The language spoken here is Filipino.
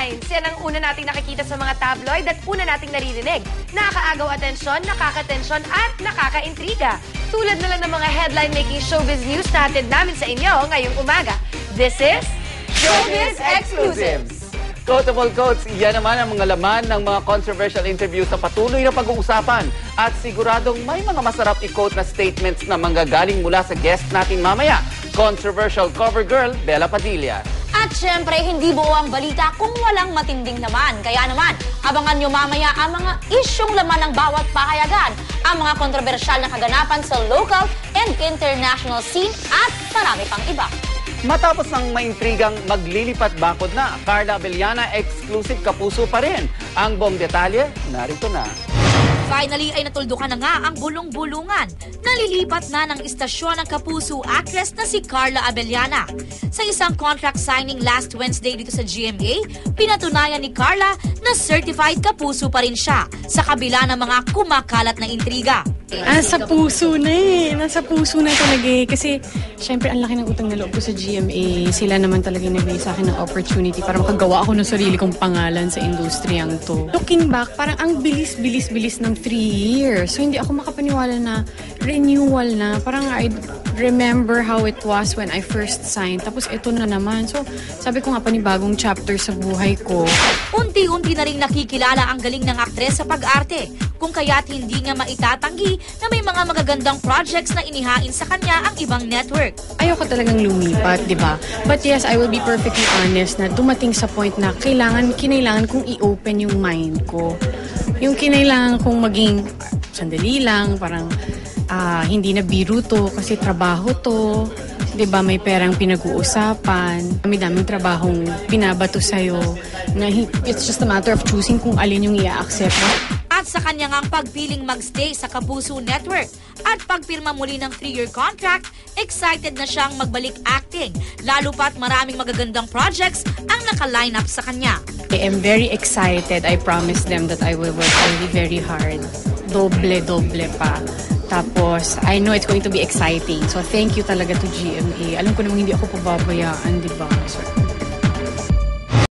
headlines. Yan ang una nating nakikita sa mga tabloid at una nating naririnig. Nakakaagaw atensyon, nakakatensyon at nakakaintriga. Tulad na lang ng mga headline-making showbiz news na hatid namin sa inyo ngayong umaga. This is Showbiz Exclusives! Quotable quotes, yan naman ang mga laman ng mga controversial interviews na patuloy na pag-uusapan. At siguradong may mga masarap i-quote na statements na manggagaling mula sa guest natin mamaya. Controversial cover girl, Bella Padilla. At syempre, hindi buo ang balita kung walang matinding laman. Kaya naman, abangan nyo mamaya ang mga isyong laman ng bawat pahayagan, ang mga kontrobersyal na kaganapan sa local and international scene at marami pang iba. Matapos ng maintrigang maglilipat bakod na, Carla Abellana exclusive kapuso pa rin. Ang buong detalye, narito na. Finally ay natuldukan na nga ang bulong-bulungan. Nalilipat na ng istasyon ng kapuso actress na si Carla Abellana. Sa isang contract signing last Wednesday dito sa GMA, pinatunayan ni Carla na certified kapuso pa rin siya sa kabila ng mga kumakalat na intriga. Sa puso na eh. Nasa puso na talaga eh. Kasi, syempre, ang laki ng utang na loob ko sa GMA. Sila naman talaga nagbigay sa akin ng opportunity para makagawa ako ng sarili kong pangalan sa industriyang to. Looking back, parang ang bilis-bilis-bilis ng 3 years. So, hindi ako makapaniwala na renewal na. Parang I remember how it was when I first signed. Tapos, ito na naman. So, sabi ko nga, panibagong chapter sa buhay ko. Unti-unti na rin nakikilala ang galing ng aktres sa pag-arte. Kung kaya't hindi nga maitatanggi na may mga magagandang projects na inihain sa kanya ang ibang network. Ayoko talagang lumipat, di ba? But yes, I will be perfectly honest na dumating sa point na kinailangan kong i-open yung mind ko. Yung kinailangan kong maging sandali lang, parang hindi na biro to kasi trabaho to. Di ba, may perang pinag-uusapan. Daming trabahong binabato sa'yo na it's just a matter of choosing kung alin yung i-accept mo. At sa kanya ngang pagpiling magstay sa Kapuso Network at pagpirma muli ng 3-year contract, excited na siyang magbalik acting, lalo pa't maraming magagandang projects ang naka-line up sa kanya. I am very excited. I promise them that I will work very, very hard. Doble pa. Tapos, I know it's going to be exciting. So, thank you talaga to GMA. Alam ko namang hindi ako pababayaan, di ba? So,